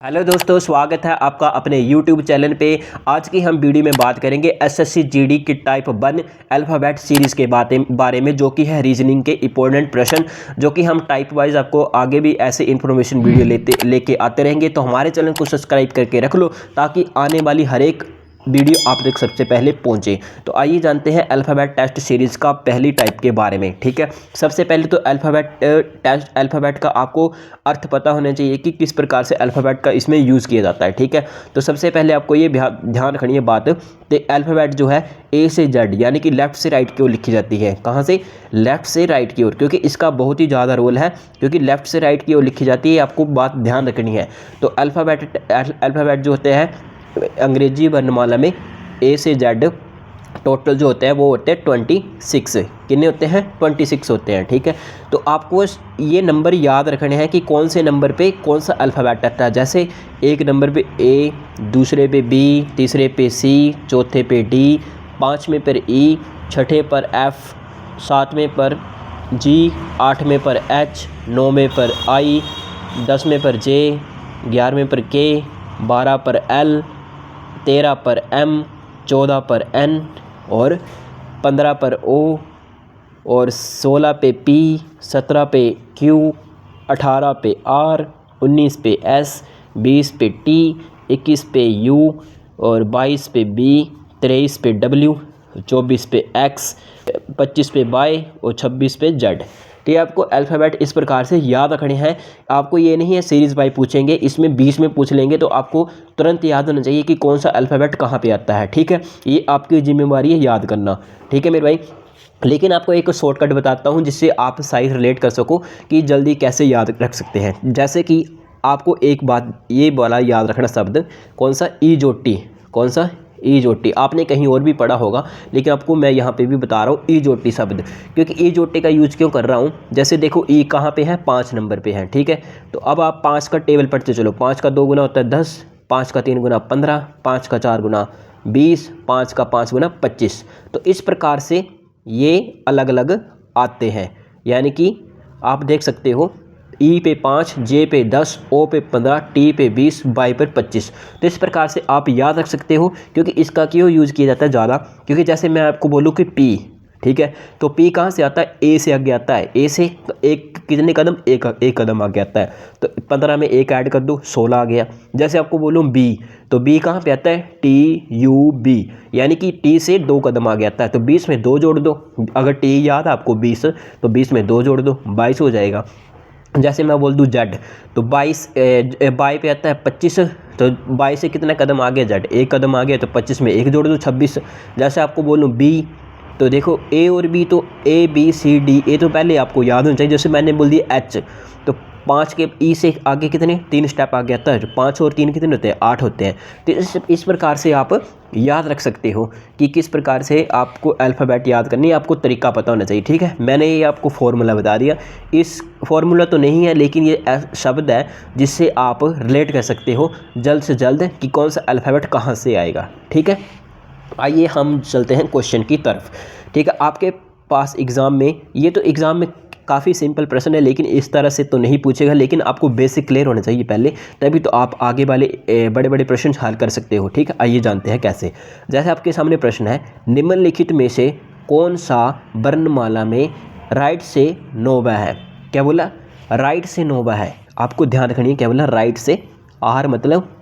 Hello दोस्तों, स्वागत है आपका अपने YouTube चैनल पे। आज की हम वीडियो में बात करेंगे एसएससी जीडी की टाइप 1 अल्फ़ाबेट सीरीज़ के बारे में, जो कि है रीजनिंग के इंपॉर्टेंट प्रश्न, जो कि हम टाइप वाइज आपको आगे भी ऐसे इन्फॉर्मेशन वीडियो लेके आते रहेंगे। तो हमारे चैनल को सब्सक्राइब करके रख लो ताकि आने वाली हर एक वीडियो आप तक सबसे पहले पहुंचे। तो आइए जानते हैं अल्फ़ाबेट टेस्ट सीरीज़ का पहली टाइप के बारे में। ठीक है, सबसे पहले तो अल्फ़ाबेट का आपको अर्थ पता होना चाहिए कि किस प्रकार से अल्फ़ाबेट का इसमें यूज़ किया जाता है। ठीक है, तो सबसे पहले आपको ये ध्यान रखनी है बात कि अल्फ़ाबेट जो है ए से जेड यानी कि लेफ़्ट से राइट की ओर लिखी जाती है। कहाँ से? लेफ़्ट से राइट की ओर, क्योंकि इसका बहुत ही ज़्यादा रोल है, क्योंकि लेफ़्ट से राइट की ओर लिखी जाती है। आपको बात ध्यान रखनी है। तो अल्फ़ाबेट जो होते हैं अंग्रेजी वर्णमाला में ए से जेड टोटल जो होते हैं वो होते हैं 26। कितने होते हैं? 26 होते हैं। ठीक है, तो आपको ये नंबर याद रखने हैं कि कौन से नंबर पे कौन सा अल्फ़ाबेट आता है। जैसे एक नंबर पे ए, दूसरे पे बी, तीसरे पे सी, चौथे पे डी, पाँचवें पर ई, छठे पर एफ, सातवें पर जी, आठवें पर एच, नौवें पर आई, 10वें पर जे, 11वें पर के, 12 पर एल, 13 पर एम, 14 पर एन और 15 पर ओ और 16 पे पी, 17 पे क्यू, 18 पे आर, 19 पे एस, 20 पे टी, 21 पे यू और 22 पे बी, 23 पे डब्ल्यू, 24 पे एक्स, 25 पे वाई और 26 पे जेड। ठीक है, आपको अल्फ़ाबेट इस प्रकार से याद रखने हैं। आपको ये नहीं है सीरीज़ बाई पूछेंगे, इसमें 20 में पूछ लेंगे, तो आपको तुरंत याद होना चाहिए कि कौन सा अल्फ़ाबेट कहाँ पे आता है। ठीक है, ये आपकी जिम्मेवारी है याद करना। ठीक है मेरे भाई, लेकिन आपको एक शॉर्टकट बताता हूँ जिससे आप साइज रिलेट कर सको कि जल्दी कैसे याद रख सकते हैं। जैसे कि आपको एक बात ये वाला याद रखना शब्द, कौन सा? ई जो टी। कौन सा? ई जो टी। आपने कहीं और भी पढ़ा होगा, लेकिन आपको मैं यहाँ पे भी बता रहा हूँ ई जो टी शब्द, क्योंकि ई जो टी का यूज क्यों कर रहा हूँ। जैसे देखो ई कहाँ पे है? 5 नंबर पे है। ठीक है, तो अब आप 5 का टेबल पढ़ते चलो। 5 का 2 गुना होता है 10, 5 का 3 गुना 15, 5 का 4 गुना 20, 5 का 5 गुना 25। तो इस प्रकार से ये अलग अलग आते हैं, यानी कि आप देख सकते हो ई पे 5, जे पे 10, ओ पे 15, टी पे 20, वाई पर 25। तो इस प्रकार से आप याद रख सकते हो, क्योंकि इसका क्यों यूज़ किया जाता है ज़्यादा, क्योंकि जैसे मैं आपको बोलूँ कि पी, ठीक है, तो पी कहाँ से आता है? ए से आगे आता है। ए से एक कितने कदम? एक कदम आगे आता है। तो 15 में एक ऐड कर दो, 16 आ गया। जैसे आपको बोलूँ बी, तो बी कहाँ पे आता है? टी यू बी, यानी कि टी से 2 कदम आगे आता है। तो 20 में 2 जोड़ दो, अगर टी याद है आपको 20, तो 20 में 2 जोड़ दो, 22 हो जाएगा। जैसे मैं बोल दूँ जेड, तो 22 बाई पे आता है 25, तो 22 से कितना कदम आगे? जेड एक कदम आगे, तो 25 में एक जोड़ दो, 26। जैसे आपको बोलूँ बी, तो देखो ए और बी, तो ए बी सी डी, ए तो पहले आपको याद होना चाहिए। जैसे मैंने बोल दिया एच, तो 5 के ई से आगे कितने? 3 स्टेप आगे आता है। 5 और 3 कितने होते हैं? 8 होते हैं। तो इस प्रकार से आप याद रख सकते हो कि किस प्रकार से आपको अल्फ़ाबेट याद करनी है, आपको तरीका पता होना चाहिए। ठीक है, मैंने ये आपको फॉर्मूला बता दिया। इस फॉर्मूला तो नहीं है, लेकिन ये शब्द है जिससे आप रिलेट कर सकते हो जल्द से जल्द कि कौन सा अल्फ़ाबेट कहाँ से आएगा। ठीक है, आइए हम चलते हैं क्वेश्चन की तरफ। ठीक है, आपके पास एग्ज़ाम में, ये तो एग्ज़ाम में काफ़ी सिंपल प्रश्न है, लेकिन इस तरह से तो नहीं पूछेगा, लेकिन आपको बेसिक क्लियर होना चाहिए पहले, तभी तो आप आगे वाले बड़े बड़े प्रश्न हल कर सकते हो। ठीक है, आइए जानते हैं कैसे। जैसे आपके सामने प्रश्न है, निम्नलिखित में से कौन सा वर्णमाला में राइट से 9वां है? क्या बोला? राइट से 9वां है। आपको ध्यान रखनी है, क्या बोला? राइट से, आर मतलब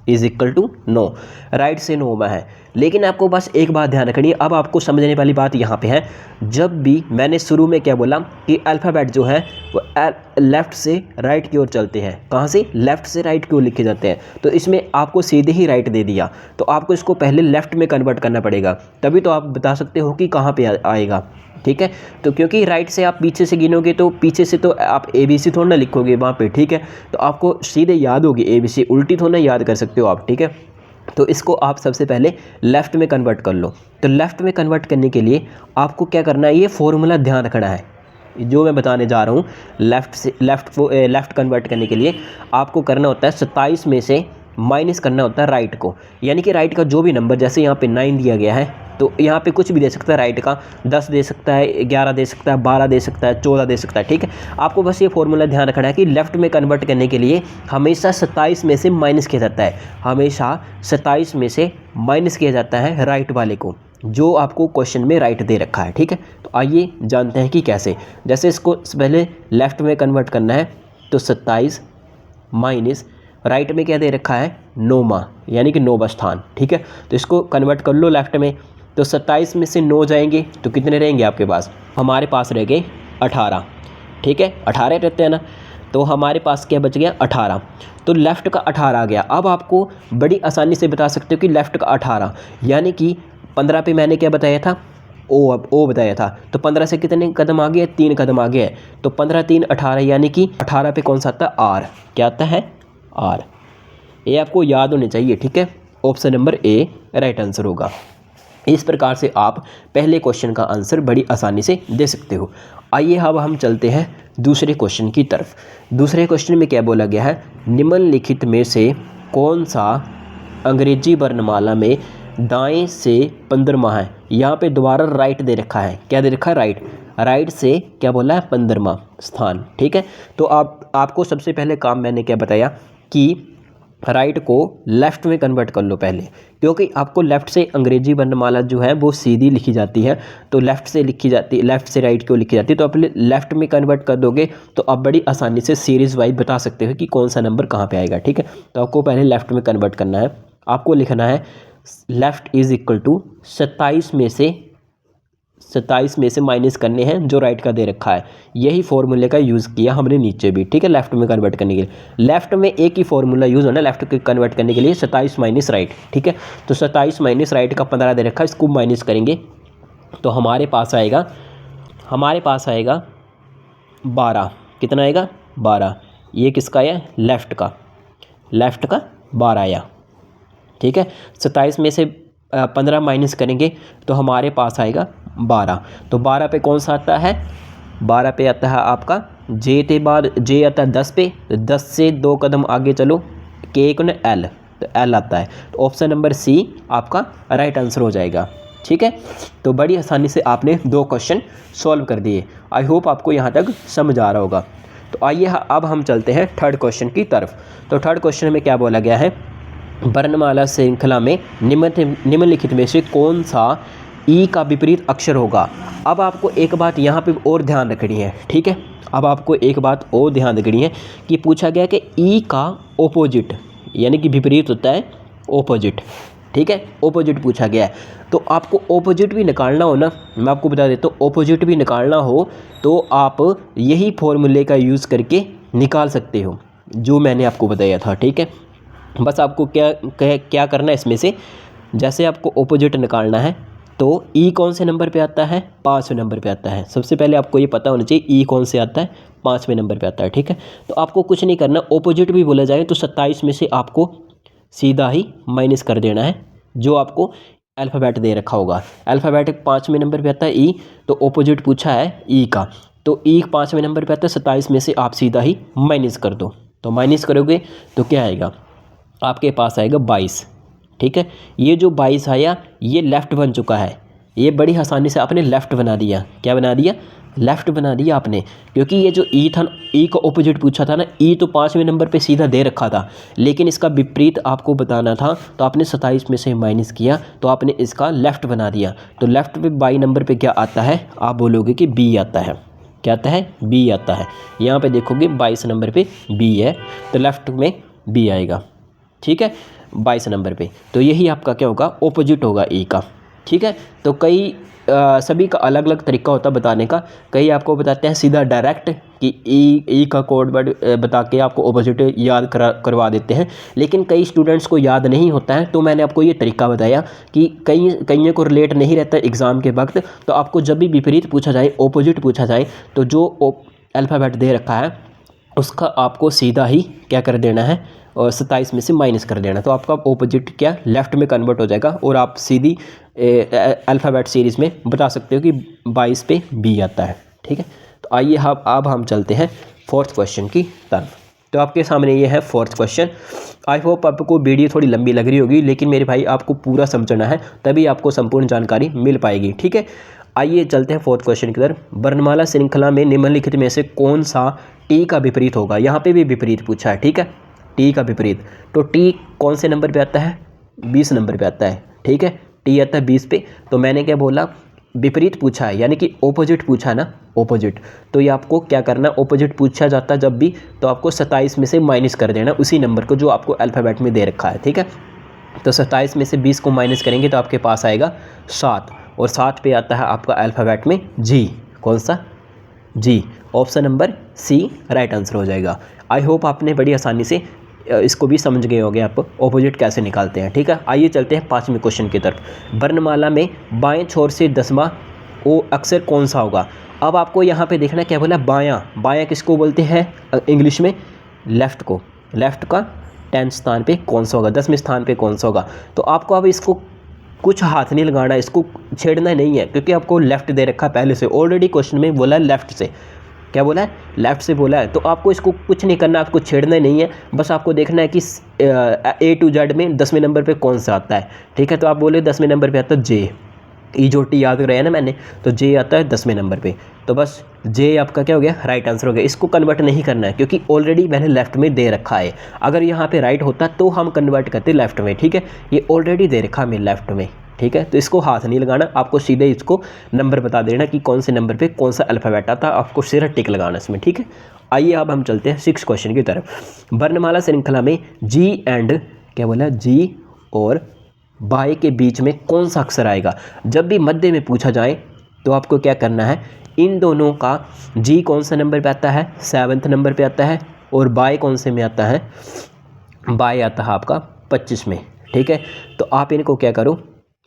इज इक्वल टू 9, राइट से 9वां है। लेकिन आपको बस एक बात ध्यान रखनी है, अब आपको समझने वाली बात यहाँ पे है। जब भी मैंने शुरू में क्या बोला कि अल्फ़ाबेट जो है वो लेफ़्ट से राइट की ओर चलते हैं। कहाँ से? लेफ़्ट से राइट की ओर लिखे जाते हैं। तो इसमें आपको सीधे ही राइट दे दिया, तो आपको इसको पहले लेफ़्ट में कन्वर्ट करना पड़ेगा, तभी तो आप बता सकते हो कि कहाँ पे आएगा। ठीक है, तो क्योंकि राइट से आप पीछे से गिनोगे, तो पीछे से तो आप ABC थोड़ा ना लिखोगे वहाँ पे। ठीक है, तो आपको सीधे याद होगी ABC, उल्टी थोड़ा ना याद कर सकते हो आप। ठीक है, तो इसको आप सबसे पहले लेफ़्ट में कन्वर्ट कर लो। तो लेफ़्ट में कन्वर्ट करने के लिए आपको क्या करना है? ये फॉर्मूला ध्यान रखना है जो मैं बताने जा रहा हूँ। लेफ़्ट कन्वर्ट करने के लिए आपको करना होता है 27 में से माइनस करना होता है राइट को, यानी कि राइट का जो भी नंबर, जैसे यहाँ पे 9 दिया गया है तो यहाँ पे कुछ भी दे सकता है राइट का, 10 दे सकता है, 11 दे सकता है, 12 दे सकता है, 14 दे सकता है, ठीक है। आपको बस ये फॉर्मूला ध्यान रखना है कि लेफ्ट में कन्वर्ट करने के लिए हमेशा 27 में से माइनस किया जाता है, हमेशा 27 में से माइनस किया जाता है राइट वाले को, जो आपको क्वेश्चन में राइट दे रखा है, ठीक है। तो आइए जानते हैं कि कैसे। जैसे इसको पहले लेफ्ट में कन्वर्ट करना है तो 27 माइनस राइट में क्या दे रखा है, 9वां, यानी कि 9वां स्थान, ठीक है। तो इसको कन्वर्ट कर लो लेफ्ट में, तो 27 में से 9 जाएंगे तो कितने रहेंगे आपके पास, हमारे पास रह गए 18, ठीक है। 18 रहते हैं ना, तो हमारे पास क्या बच गया 18, तो लेफ़्ट का 18 आ गया। अब आपको बड़ी आसानी से बता सकते हो कि लेफ़्ट का 18, यानी कि 15 पे मैंने क्या बताया था, ओ बताया था, तो 15 से कितने कदम आ गए, 3 कदम आ गए, तो 15 3 18, यानी कि 18 पे कौन सा आता है, आर, क्या आता है, आर। ये आपको याद होने चाहिए, ठीक है। Option number A right answer होगा। इस प्रकार से आप पहले क्वेश्चन का आंसर बड़ी आसानी से दे सकते हो। आइए अब हम चलते हैं दूसरे क्वेश्चन की तरफ। दूसरे क्वेश्चन में क्या बोला गया है, निम्नलिखित में से कौन सा अंग्रेजी वर्णमाला में दाएं से 15वां है। यहाँ पे दोबारा राइट दे रखा है, क्या दे रखा है, राइट, राइट से क्या बोला है, 15वां स्थान, ठीक है। तो आपको सबसे पहले काम मैंने क्या बताया कि राइट को लेफ़्ट में कन्वर्ट कर लो पहले, क्योंकि आपको लेफ़्ट से अंग्रेजी वर्णमाला जो है वो सीधी लिखी जाती है, तो लेफ़्ट से लिखी जाती है, लेफ़्ट से राइट को लिखी जाती है, तो आप लेफ़्ट में कन्वर्ट कर दोगे तो आप बड़ी आसानी से सीरीज़ वाइज बता सकते हो कि कौन सा नंबर कहाँ पे आएगा, ठीक है। तो आपको पहले लेफ़्ट में कन्वर्ट करना है, आपको लिखना है लेफ़्ट इज़ इक्वल टू 27 में से माइनस करने हैं जो राइट का दे रखा है। यही फॉर्मूले का यूज़ किया हमने नीचे भी, ठीक है, लेफ्ट में कन्वर्ट करने के लिए। लेफ्ट में एक ही फॉर्मूला यूज़ होना लेफ्ट को कन्वर्ट करने के लिए, 27 माइनस राइट, ठीक है। तो 27 माइनस राइट का 15 दे रखा है, इसको माइनस करेंगे तो हमारे पास आएगा 12, कितना आएगा, 12। ये किसका आया, लेफ़्ट का 12 आया, ठीक है। 27 में से 15 माइनस करेंगे तो हमारे पास आएगा 12। तो 12 पे कौन सा आता है, 12 पे आता है आपका जे के बाद जे आता है 10 पे, तो 10 से 2 कदम आगे चलो, के को न एल, तो एल आता है। तो ऑप्शन नंबर सी आपका राइट आंसर हो जाएगा, ठीक है। तो बड़ी आसानी से आपने 2 क्वेश्चन सॉल्व कर दिए। आई होप आपको यहाँ तक समझ आ रहा होगा। तो आइए अब हम चलते हैं थर्ड क्वेश्चन की तरफ। तो थर्ड क्वेश्चन में क्या बोला गया है, वर्णमाला श्रृंखला में निम्नलिखित में से कौन सा ई का विपरीत अक्षर होगा। अब आपको एक बात यहाँ पे और ध्यान रखनी है, ठीक है। अब आपको एक बात और ध्यान रखनी है कि पूछा गया कि ई का ओपोजिट, यानी कि विपरीत होता है ओपोजिट, ठीक है, ओपोजिट पूछा गया है। तो आपको ओपोजिट भी निकालना हो ना, मैं आपको बता देता हूँ, ओपोजिट भी निकालना हो तो आप यही फॉर्मूले का यूज़ करके निकाल सकते हो जो मैंने आपको बताया था, ठीक है। बस आपको क्या करना है इसमें से, जैसे आपको ओपोजिट निकालना है तो ई कौन से नंबर पे आता है, 5वें नंबर पे आता है। सबसे पहले आपको ये पता होना चाहिए ई कौन से आता है, 5वें नंबर पे आता है, ठीक है। तो आपको कुछ नहीं करना, ओपोजिट भी बोला जाए तो 27 में से आपको सीधा ही माइनस कर देना है जो आपको अल्फ़ाबेट दे रखा होगा। अल्फ़ाबेट 5वें नंबर पे आता है ई, तो ओपोजिट पूछा है ई का, तो ई 5वें नंबर पे आता है, 27 में से आप सीधा ही माइनस कर दो। तो माइनस करोगे तो क्या आएगा, आपके पास आएगा 22, ठीक है। ये जो 22 आया ये लेफ़्ट बन चुका है, ये बड़ी आसानी से आपने लेफ़्ट बना दिया, क्या बना दिया, लेफ़्ट बना दिया आपने, क्योंकि ये जो ई था, ई का ऑपोजिट पूछा था ना, ई तो 5वें नंबर पे सीधा दे रखा था, लेकिन इसका विपरीत आपको बताना था, तो आपने 27 में से माइनस किया तो आपने इसका लेफ़्ट बना दिया। तो लेफ़्ट पे 22 नंबर पे क्या आता है, आप बोलोगे कि बी आता है, क्या आता है, बी आता है। यहाँ पे देखोगे 22 नंबर पे बी है, तो लेफ़्ट में बी आएगा, ठीक है, 22 नंबर पे। तो यही आपका क्या होगा, ओपोजिट होगा ई का, ठीक है। तो कई सभी का अलग अलग तरीका होता है बताने का। कई आपको बताते हैं सीधा डायरेक्ट कि ई का कोड वर्ड बता के आपको ओपोजिट याद करवा देते हैं, लेकिन कई स्टूडेंट्स को याद नहीं होता है। तो मैंने आपको ये तरीका बताया कि कई को रिलेट नहीं रहता एग्ज़ाम के वक्त, तो आपको जब भी विपरीत पूछा जाए, ओपोजिट पूछा जाए, तो जो अल्फ़ाबेट दे रखा है उसका आपको सीधा ही क्या कर देना है, और 27 में से माइनस कर देना, तो आपका ऑपोजिट क्या लेफ़्ट में कन्वर्ट हो जाएगा और आप सीधी अल्फ़ाबेट सीरीज़ में बता सकते हो कि 22 पे बी आता है, ठीक है। तो आइए अब हम चलते हैं फोर्थ क्वेश्चन की तरफ। तो आपके सामने ये है फोर्थ क्वेश्चन। आई होप आपको वीडियो थोड़ी लंबी लग रही होगी, लेकिन मेरे भाई आपको पूरा समझना है, तभी आपको संपूर्ण जानकारी मिल पाएगी, ठीक है। आइए चलते हैं फोर्थ क्वेश्चन की तरफ। वर्णमाला श्रृंखला में निम्नलिखित में से कौन सा टी का विपरीत होगा। यहाँ पे भी विपरीत पूछा है, ठीक है, टी का विपरीत। तो टी कौन से नंबर पे आता है, 20 नंबर पे आता है, ठीक है, टी आता है 20 पे। तो मैंने क्या बोला, विपरीत पूछा है, यानी कि ऑपोजिट पूछा है ना, ऑपोजिट। तो ये आपको क्या करना, ऑपोजिट पूछा जाता है जब भी, तो आपको 27 में से माइनस कर देना उसी नंबर को जो आपको अल्फ़ाबेट में दे रखा है, ठीक है। तो 27 में से 20 को माइनस करेंगे तो आपके पास आएगा 7, और 7 पे आता है आपका अल्फ़ाबेट में जी। कौन सा, जी। Option number C right answer हो जाएगा। आई होप आपने बड़ी आसानी से इसको भी समझ गए होंगे आप ऑपोजिट कैसे निकालते हैं, ठीक है। आइए चलते हैं 5वें क्वेश्चन की तरफ। वर्णमाला में बाएं छोर से 10वां ओ अक्षर कौन सा होगा। अब आपको यहाँ पे देखना क्या बोला, बायां। बायां किसको बोलते हैं इंग्लिश में, लेफ़्ट को। लेफ़्ट का 10th स्थान पे कौन सा होगा, 10वें स्थान पे कौन सा होगा। तो आपको अब इसको कुछ हाथ नहीं लगाना, इसको छेड़ना नहीं है, क्योंकि आपको लेफ़्ट दे रखा है पहले से, ऑलरेडी क्वेश्चन में बोला है लेफ़्ट से। क्या बोला है, लेफ़्ट से बोला है। तो आपको इसको कुछ नहीं करना, आपको छेड़ना नहीं है, बस आपको देखना है कि A to Z में 10वें नंबर पे कौन सा आता है, ठीक है। तो आप बोले 10वें नंबर पे आता है जे, ई जो टी याद रहे ना मैंने, तो जे आता है 10वें नंबर पे। तो बस जे आपका क्या हो गया, राइट आंसर हो गया। इसको कन्वर्ट नहीं करना है, क्योंकि ऑलरेडी मैंने लेफ़्ट में दे रखा है। अगर यहाँ पे राइट होता तो हम कन्वर्ट करते लेफ़्ट में, ठीक है। ये ऑलरेडी दे रखा है मेरे लेफ़्ट में, ठीक है। तो इसको हाथ नहीं लगाना, आपको सीधे इसको नंबर बता देना कि कौन से नंबर पे कौन सा अल्फ़ाबेट आता है, आपको सिर्फ टिक लगाना इसमें, ठीक है। आइए अब हम चलते हैं 6 क्वेश्चन की तरफ। वर्णमाला श्रृंखला में जी एंड, क्या बोला, जी और बाय के बीच में कौन सा अक्षर आएगा। जब भी मध्य में पूछा जाए तो आपको क्या करना है, इन दोनों का जी कौन सा नंबर पे आता है, 7th नंबर पे आता है, और बाय कौन से में आता है, बाय आता है आपका 25 में, ठीक है। तो आप इनको क्या करो,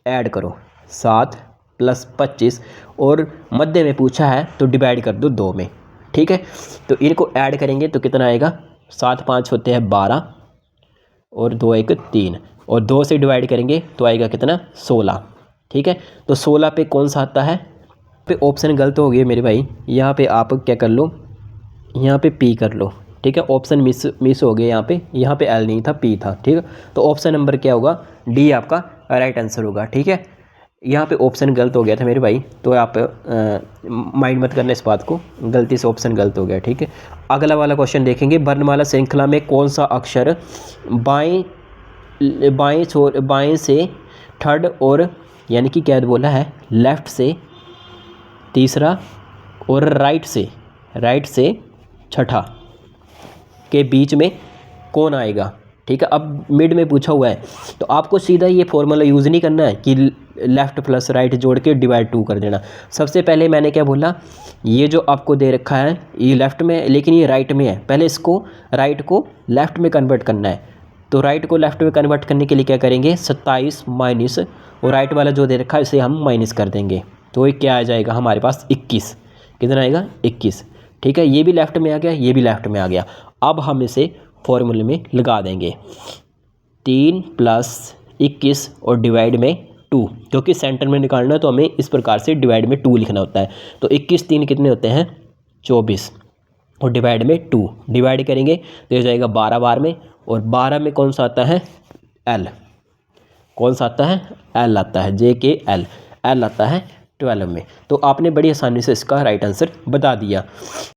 ऐड करो, 7 + 25, और मध्य में पूछा है तो डिवाइड कर दो 2 में, ठीक है। तो इनको ऐड करेंगे तो कितना आएगा, 7 5 होते हैं 12, और 2 1 3, और 2 से डिवाइड करेंगे तो आएगा कितना, 16, ठीक है। तो 16 पे कौन सा आता है, पे ऑप्शन गलत हो गए मेरे भाई, यहाँ पे आप क्या कर लो, यहाँ पे पी कर लो, ठीक है। ऑप्शन मिस हो गए, यहाँ पे एल नहीं था, पी था, ठीक है। तो ऑप्शन नंबर क्या होगा, डी आपका राइट आंसर होगा, ठीक है। यहाँ पे ऑप्शन गलत हो गया था मेरे भाई, तो आप माइंड मत करना इस बात को, गलती से ऑप्शन गलत हो गया, ठीक है। अगला वाला क्वेश्चन देखेंगे। वर्णमाला श्रृंखला में कौन सा अक्षर बाएं से थर्ड, और यानी कि क्या बोला है, लेफ़्ट से तीसरा और राइट से छठा के बीच में कौन आएगा, ठीक है। अब मिड में पूछा हुआ है, तो आपको सीधा ये फॉर्मूला यूज़ नहीं करना है कि लेफ़्ट प्लस राइट जोड़ के डिवाइड 2 कर देना। सबसे पहले मैंने क्या बोला, ये जो आपको दे रखा है ये लेफ़्ट में है, लेकिन ये राइट में है, पहले इसको राइट को लेफ़्ट में कन्वर्ट करना है। तो राइट को लेफ़्ट में कन्वर्ट करने के लिए क्या करेंगे, 27 माइनस, और राइट वाला जो दे रखा है इसे हम माइनस कर देंगे, तो ये क्या आ जाएगा हमारे पास 21, कितना आएगा 21, ठीक है। ये भी लेफ़्ट में आ गया, ये भी लेफ़्ट में आ गया। अब हम इसे फॉर्मूले में लगा देंगे, 3 + 21 और डिवाइड में 2, क्योंकि सेंटर में निकालना है तो हमें इस प्रकार से डिवाइड में 2 लिखना होता है। तो 21 3 कितने होते हैं, 24, और डिवाइड में 2, डिवाइड करेंगे तो हो जाएगा 12 बार में, और 12 में कौन सा आता है, एल, कौन सा आता है, एल आता है, JKL, एल आता है 12 में। तो आपने बड़ी आसानी से इसका राइट आंसर बता दिया।